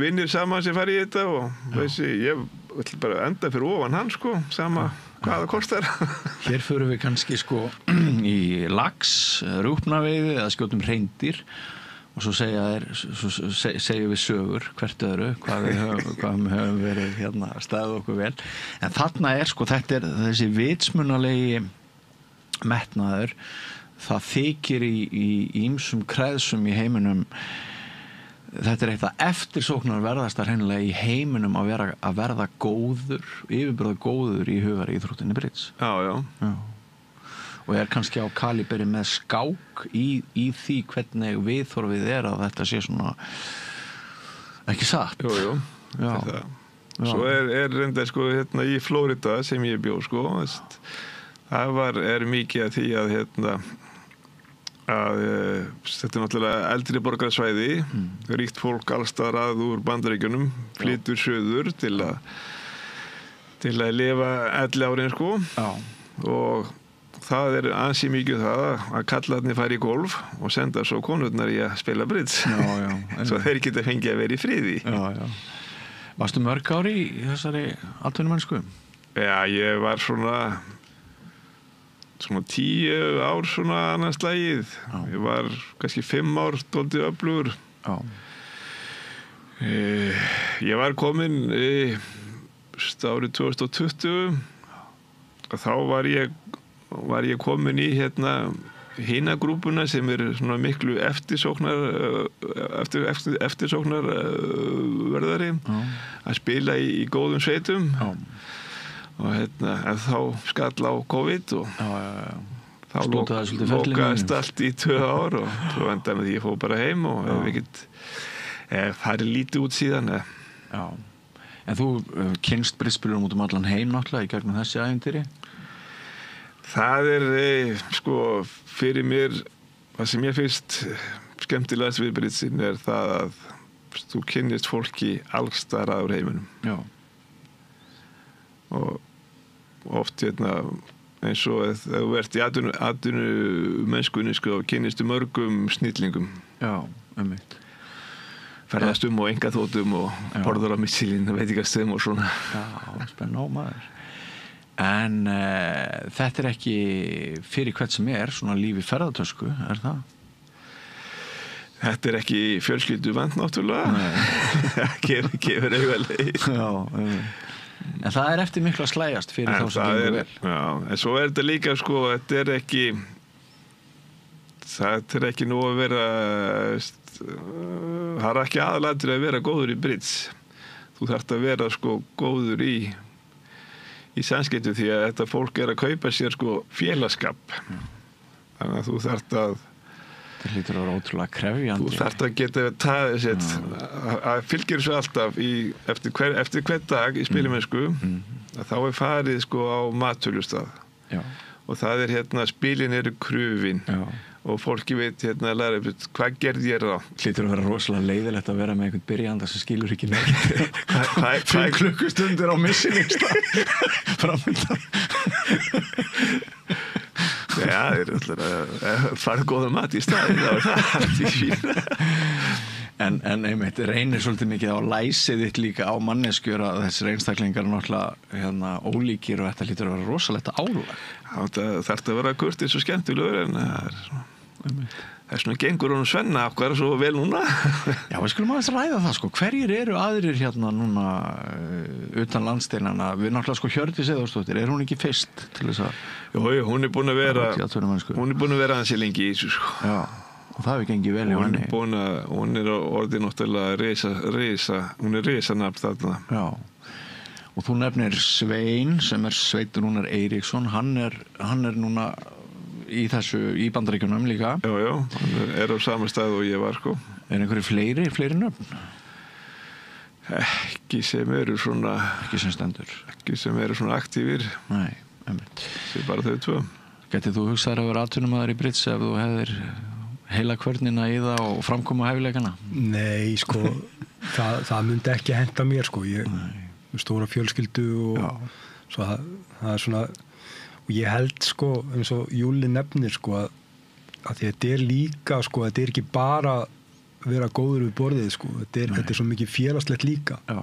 vinnir saman sem fara í þetta og þessi, ég vil bara enda fyrir ofan hann sko, sama hvað það kostar. Hér förum við kannski sko í lax, rjúpnaveiði eða skjótum hreindýr og svo segjum við sögur hvert öðru, hvað við höfum verið hérna staðið okkur vel. En þarna er sko, þetta er þessi vitsmunalegi metnaður, það þykir í ýmsum kreðsum í heiminum. Þetta er eitthvað eftirsóknarverðasta hreinlega í heiminum að verða góður, yfirburða góður í hugar íþróttinni bridge. Já. Og er kannski á kaliberi með skák í því hvernig viðhorfið er að þetta sé svona ekki satt. Jú. Svo er reynda sko hérna í Flórida sem ég bjó sko, það er mikið að því að þetta er náttúrulega eldri borgarsvæði, ríkt fólk allstaðar að úr Bandaríkjunum, flytur söður til að lifa 11 árin sko. Já. Og það er ansi mikið það að kallarnir fara í golf og senda svo konurnar í að spila bridge. Já. Svo þeir geta fengið að vera í friði. Já. Varstu mörg ári í þessari atvinnumennsku? Já, ég var svona 10 ár svona annars slagið. Ég var kannski 5 ár dálítið öflugur. Ég var komin árið 2020 og þá var ég komin í hina grúpuna sem er svona miklu eftirsóknarverðari að spila í góðum sveitum. Og en þá skall á COVID og þá lokaðist allt í 2 ár og svo endaði með því ég fór bara heim og það er lítið út síðan. Já. En þú kynnst bridgespilurum út allan heim náttúrulega í gegnum þessi ævintýri? Það er sko fyrir mér, það sem ég finnst skemmtilegast við bridgein er það að þú kynnist fólki alls staðar að úr heiminum. Já. Og oft eins og ef þú ert í atvinnumennskunni sko, kynnistu mörgum snillingum. Já, einmitt. Ferðast og einkaþotum og borður á Michelin veitingastöðum og svona. Já, spenna á maður. En þetta er ekki fyrir hvert sem er svona líf í ferðatösku, er það? Þetta er ekki fjölskylduvænt náttúrulega. Það gefur auðvitað. Já, en það er eftir miklu að slægjast fyrir þá sem gengur vel. Já, en svo er þetta líka sko, þetta er ekki nú að vera, það er ekki aðalatur að vera góður í bridge. Þú þarft að vera sko góður í samskiptum því að þetta fólk er að kaupa sér sko félagsskap. Þannig að þú þarft að það hlýtur að vera ótrúlega krefjandi. Þú þarft að geta að fylgir þessu alltaf eftir hvern dag í spilamennsku að þá er farið sko á matvölustað. Já. Og það er spilin eru krufin. Já. Og fólki veit læra hvað gerði ég þá. Hlýtur að vera rosalega leiðilegt að vera með einhvern byrjanda sem skilur ekki neitt. 5 klukkustundir á Michelin-stað framöndan. Já, það er alltaf farið góða mat í staðinn, það er allt í fína. En einmitt, reynir svolítið mikið á læsið þitt líka á manneskjur að þessir einstaklingar náttúrulega ólíkir og þetta hlýtur að vera rosalegt álag. Það þarf að vera kurteis og skemmtilegur en það er Þess vegna gengur hún Svenna hvað svo vel núna. Já, við skulum aðeins ræða það sko. Hverjir eru aðrir hérna núna utan landsteinana? Við náttúrulega sko Hjördís Eðvarsdóttir, hún ekki fyrst til þess að... Jú, hún búin að vera ansi lengi í þessu sko. Já, og það hefur gengið vel í henni. Hún orðið náttúrulega hún risanafn þarna. Já, og þú nefnir Svein sem Sveinn Rúnar Eiríksson, hann er núna í Bandaríkjunum líka. Já, hann á sama stað og ég var sko. Einhverju fleiri nöfn? Ekki sem eru svona... Ekki sem stendur? Ekki sem eru svona aktífir. Nei, einmitt. Það bara þau tvö. Getið þú hugsaðir að vera atvinnumaður í Brits ef þú hefðir heila kvörnina í það og framkoma hæfileikana? Nei, sko, það myndi ekki henta mér sko. Ég stóra fjölskyldu og svo það er svona... Og ég held sko, eins og Júli nefnir sko, að þetta er líka sko, þetta er ekki bara vera góður við borðið sko, þetta er svo mikið félagslegt líka. Já.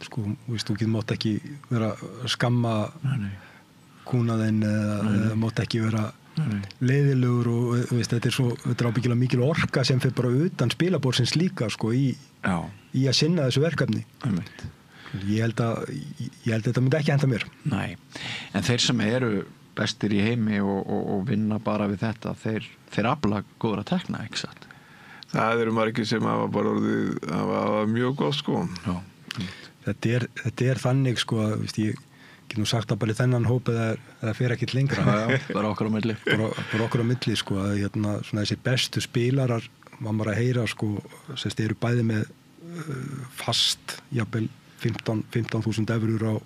Sko, þú mátt ekki vera skamma kúnaðinn eða mátt ekki vera leiðilegur og þetta er ábyggilega mikil orka sem fer bara utan spilaborðsins líka sko, í að sinna þessu verkefni. Ég held að þetta myndi ekki henda mér. Nei, en þeir sem eru bestir í heimi og vinna bara við þetta, þeir afla góðra tekna, ekki satt? Það eru margir sem hafa bara hafa mjög góð sko. Já. Þetta er þannig sko að ég get nú sagt að bara í þennan hóp eða fer ekkert lengra. Bara okkur á milli. Bara okkur á milli sko að svona þessi bestu spilarar maður að heyra sko, sérst eru bæði með fast jafnvel 15.000 eurur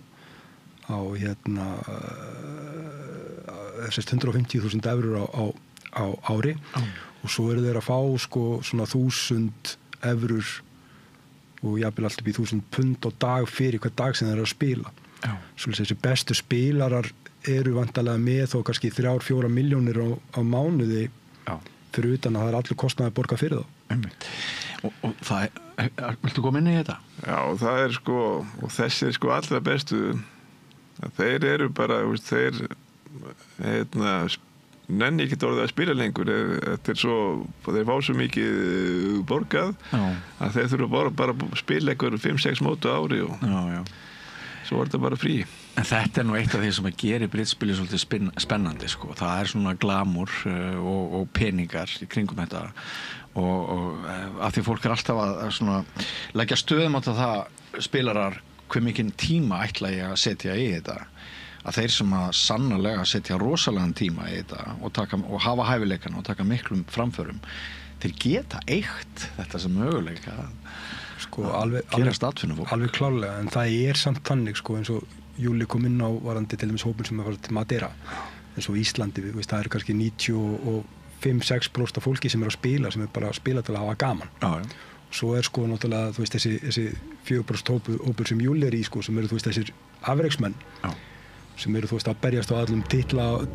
á 150.000 eurur á ári og svo eru þeir að fá sko svona 1.000 eurur og jafnvel allt upp í 1.000 pund á dag fyrir hver dag sem þeir eru að spila. Svo þessi bestu spilarar eru vantarlega með þó kannski 3-4 milljónir á mánuði fyrir utan að það er allir kostnaði að borga fyrir þá. Og það viltu koma inn í þetta? Já, það er sko og þessi sko allra bestu þeir eru bara þeir nenni ekki orðið að spila lengur þetta er svo, þeir fá svo mikið borgað að þeir þurfa bara að spila einhver 5-6 mótu á ári og svo er þetta bara frí. En þetta er nú eitt af því sem að gera britspilið svolítið spennandi sko. Það er svona glamúr og peningar í kringum þetta og af því fólk er alltaf að svona leggja stöðum á það spilarar hve mikinn tíma ætla ég að setja í þetta að þeir sem að sannarlega setja rosalegan tíma í þetta og hafa hæfileikana og taka miklum framförum þeir geta eitt þetta sem möguleika sko, alveg klárlega en það er samt þannig sko, eins og Júli kom inn á varandi til dæmis hópin sem var til Madeira eins og Íslandi, það er kannski 95-6% af fólki sem er að spila sem er bara að spila til að hafa gaman og svo er sko náttúrulega þessi 4% hópur sem Júli er í sko, sem eru þessir afreiksmenn sem eru að berjast á allum titla og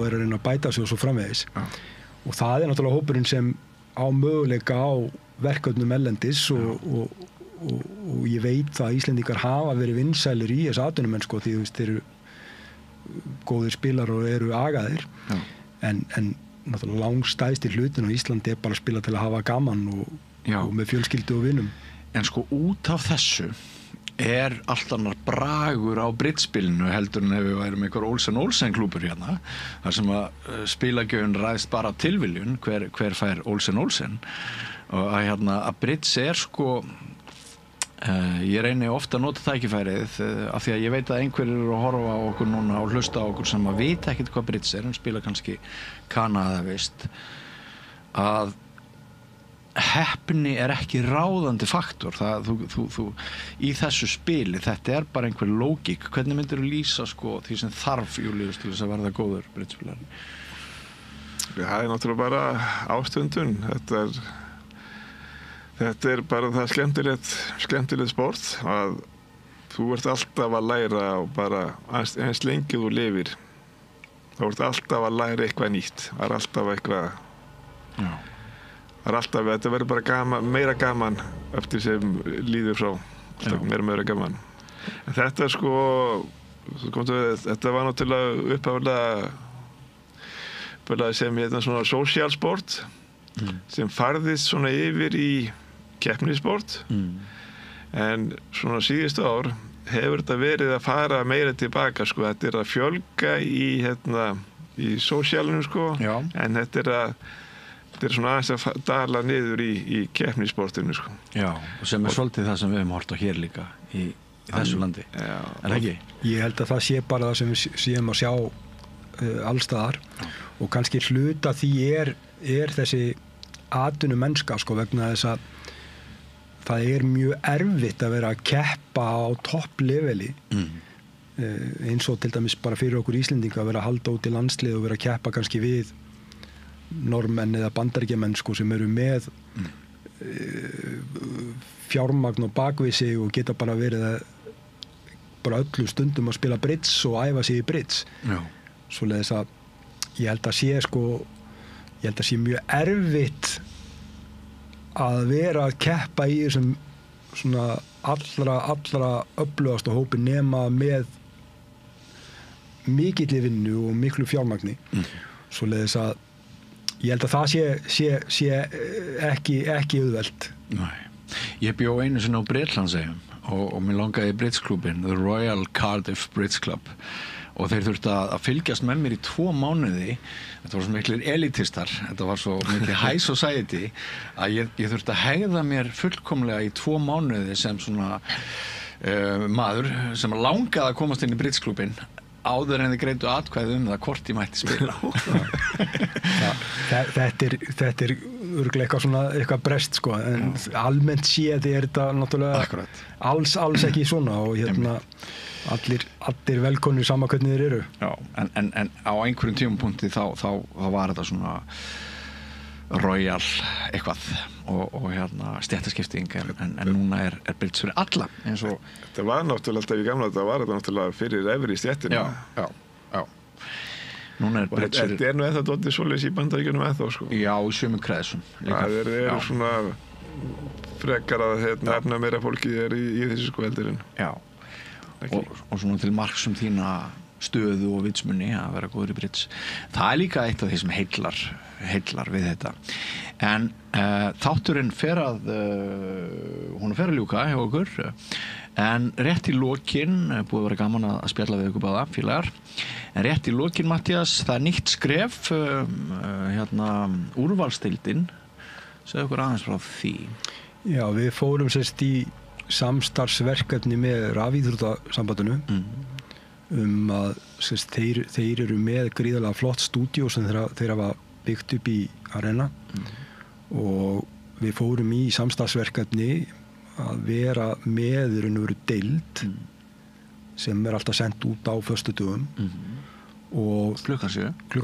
eru að reyna að bæta sig og svo framvegis og það er náttúrulega hópurinn sem á möguleika á verkefnum ellendis og ég veit að Íslendingar hafa verið vinsælir í þessu atvinnumenn sko, því þeir eru góðir spilar og eru agaðir en náttúrulega langstæðstir hlutin á Íslandi er bara að spila til að hafa gaman og með fjölskyldu og vinum. En sko út af þessu er allt annar bragur á britspilinu heldur en ef við værum einhver Olsen klúbur hérna þar sem að spilagjöfun ræðst bara tilviljun hver fær Olsen og að brits er sko ég reyni ofta að nota tækifærið af því að ég veit að einhverjir eru að horfa á okkur núna og hlusta á okkur sem að vita ekkert hvað brits er en spila kannski kana eða veist að heppni er ekki ráðandi faktor þú í þessu spili þetta er bara einhver lógík hvernig myndir þú lýsa sko því sem þarf Júlíus til þess að verða góður britspilari? Það er náttúrulega bara ástundun þetta er bara það skemmtilegt sport að þú ert alltaf að læra og bara eins lengi þú lifir þú ert alltaf að læra eitthvað nýtt það er alltaf eitthvað þetta verður bara meira gaman eftir sem líður frá meira gaman en þetta sko þetta var náttúrulega upphaflega uppalega sem svona social sport sem farðist svona yfir í keppnisport en svona síðustu ár hefur þetta verið að fara meira tilbaka sko, þetta að fjölga í sósíalunum sko, en þetta svona aðeins að dala niður í keppnisportinu sko. Já, og sem svolítið það sem við höfum hort á hér líka í þessu landi. Já. Er það ekki? Ég held að það sé bara það sem við séum að sjá allstaðar og kannski hluta því er þessi atvinnumennska sko, vegna þess að það mjög erfitt að vera að keppa á toppleveli eins og til dæmis bara fyrir okkur Íslendinga að vera að halda út í landslið og vera að keppa kannski við normenn eða bandaríkjamenn sko, sem eru með fjármagn og bakvið sig og geta bara verið bara öllu stundum að spila bridge og æfa sig í bridge. Já. Svoleiðis að ég held að sé mjög erfitt að vera að keppa í þessum svona allra öflugasta hópi nema með mikilli vinnu og miklu fjármagni. Svoleiðis að ég held að það sé ekki auðvelt. Nei. Ég bjó einu sinni á Bretlandseyjum og mér langaði í Bridge-klúbbinn, The Royal Cardiff Bridge Club og þeir þurftu að fylgjast með mér í 2 mánuði. Þetta var svo miklir elitistar, þetta var svo mikil high society að ég þurfti að hegða mér fullkomlega í 2 mánuði sem svona maður sem langaði að komast inn í Bridge-klúbbinn áður en þið greiddu atkvæði það hvort ég mætti spila. Þetta örugglega eitthvað brest sko, en almennt séð þetta náttúrulega alls ekki svona og allir velkonir sama hvernig þeir eru. Já, en á einhverjum tímapunkti þá var þetta svona royal eitthvað og stéttaskipting en núna byrjt fyrir alla eins og þetta var náttúrulega alltaf í gamla þetta var þetta náttúrulega fyrir efri stéttina. Já. Núna byrjt fyrir þetta nú eða dóttir svoleiðis í Bandaríkjunum eða sko. Já, í sumum kreðsum líka. Það eru svona frekar að nefna meira fólki í þessu sko heldur en. Já. Og svona til marks þína stöðu og vitsmunni að vera góður í bridge. Það líka eitt af því sem heillar við þetta. En þátturinn fer að ljúka hjá okkur en rétt í lokin búið að vera gaman að spjalla við ykkur báða félagar en rétt í lokin Matthías það nýtt skref úrvalsdeildin segðu okkur aðeins frá því. Já, við fórum sérst í samstarfsverkefni með rafíþróttasambandinu að sérst, þeir eru með gríðarlega flott stúdíó sem þeir hafa byggt upp í arena og við fórum í samstarfsverkefni að vera með í raun og veru deild sem alltaf sendt út á föstudögum og klukkan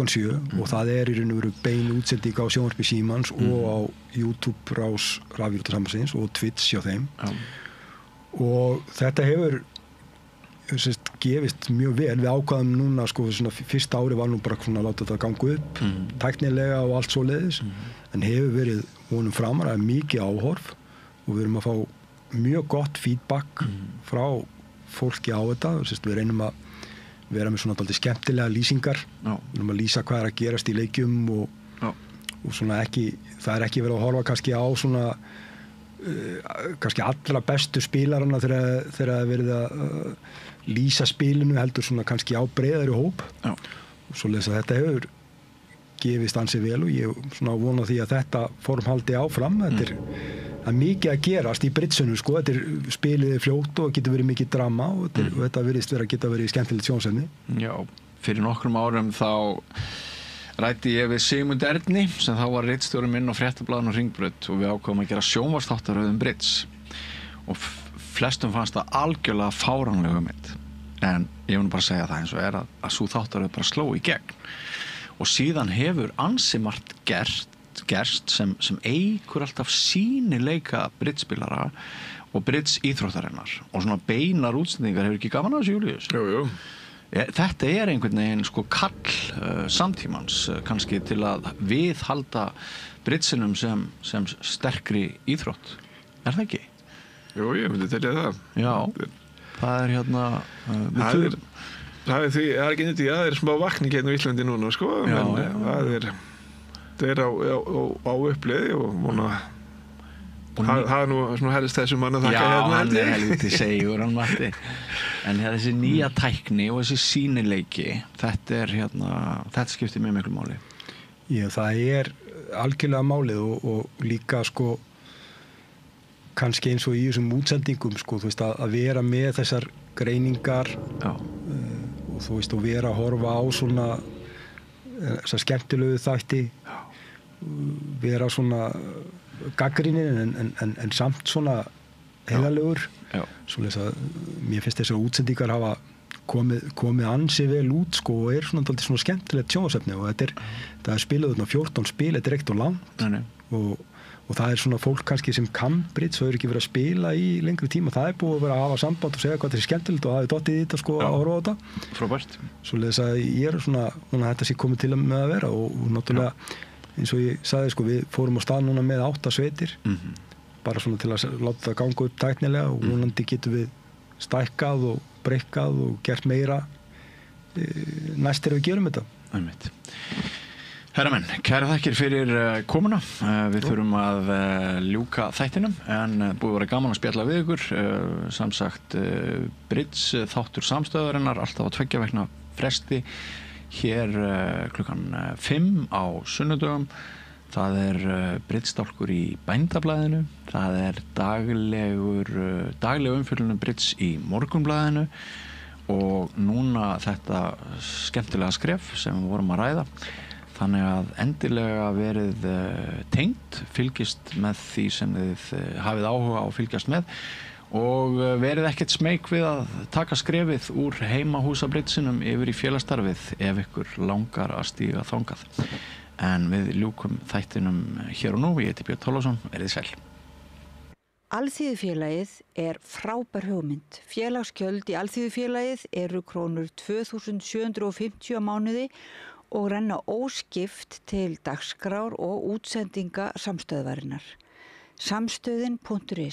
7 og það í raun og veru bein útsending á sjónvarpi Símans og á YouTube rás rafíþróttasambandsins og Twitch hjá þeim og þetta hefur gefist mjög vel. Við ákvaðum núna sko, fyrsta ári var nú bara að láta þetta ganga upp tæknilega og allt svoleiðis en hefur verið vonum framar að mikið áhorf og við erum að fá mjög gott feedback frá fólki á þetta. Við reynum að vera með svona dálítið skemmtilega lýsingar við erum að lýsa hvað að gerast í leikjum og svona ekki það ekki verið að horfa kannski á svona kannski allra bestu spilarana þegar það verið að lýsa spilinu heldur svona kannski á breiðari hóp og svoleiðis að þetta hefur gefist ansi vel og ég svona vona því að þetta form haldi áfram þetta mikið að gerast í bridgeinu sko, þetta spilið fljótt og getur verið mikið drama og þetta virðist geta verið skemmtilegt sjónsefni. Já, fyrir nokkrum árum þá ræddi ég við Sigmund Erni sem þá var ritstjóri minn á Fréttablaðinu og Hringbraut og við ákváðum að gera sjónvarpsþáttaröð bridge og flestum fannst það algjörlega fáránlega hugmynd en ég vil bara segja það eins og að sú þáttaröð bara sló í gegn og síðan hefur ansi margt gerst sem eigur alltaf sýnileika bridgespilara og bridge íþróttarinnar og svona beinar útsendingar hefur ekki gaman að þessu Júlíus? Jú. Þetta einhvern veginn sko kall samtímans kannski til að viðhalda bridgesinum sem sterkri íþrótt. Er það ekki? Jú, ég myndi telja það. Já, það Það er ekki nýtt í að það er smá vakning hérna í Íslandi núna, sko, en það er á uppleiði og múna það er nú svona helst þessum mann að þakka hérna. Já, hann er helviti segur, hann Matti. En þessi nýja tækni og þessi sýnileiki, þetta skiptir mjög miklu máli. Já, það er algjörlega málið og líka, sko, kannski eins og í þessum útsendingum, sko, þú veist, að vera með þessar greiningar og þú veist, og vera að horfa á svona þessar skemmtilegu þætti, vera svona gagnrýninn en samt svona heiðarlegur. Svoleiðis að mér finnst þessar útsendingar hafa komið ansi vel út, sko, og er svona dálítið svona skemmtilegt sjónvarpsefni og það er spilað þarna 14 spil, þetta er ekkert og langt og það er svona fólk kannski sem kann bridge og hefur ekki verið að spila í lengri tíma, það er búið að vera að hafa samband og segja hvað þetta er skemmtilegt og það er dottið í þetta, sko, að horfa á þetta. Frábært. Svoleiðis að ég er svona þetta sé komið til með að vera og náttúrulega eins og ég sagði, sko, við fórum á stað núna með 8 sveitir, bara svona til að láta það ganga upp tæknilega og vonandi getum við stækkað og breikkað og gert meira næst þegar við gerum þetta. Einmitt. Herramenn, kæra þakkir fyrir komuna. Við þurfum að ljúka þættinum en búið að vera gaman að spjalla við ykkur. Samsagt bridge þáttur samstöðarinnar alltaf á 2 vikna fresti hér klukkan 5 á sunnudögum. Það er bridge-stálkur í Bændablaðinu. Það er dagleg umfjöllun bridge í Morgunblaðinu og núna þetta skemmtilega skref sem við vorum að ræða. Þannig að endilega verið tengt, fylgist með því sem þið hafið áhuga á að fylgjast með og verið ekkert smeyk við að taka skrefið úr heimahúsabritsinum yfir í félagsstarfið ef ykkur langar að stíga þangað. En við ljúkum þættinum hér og nú. Ég heiti Björn Þorláksson, verið sæl. Alþýðufélagið er frábær hugmynd. Félagsgjöld í Alþýðufélagið eru krónur 2.750 á mánuði og renna óskipt til dagskrár og útsendinga samstöðvarinnar. Samstöðin.is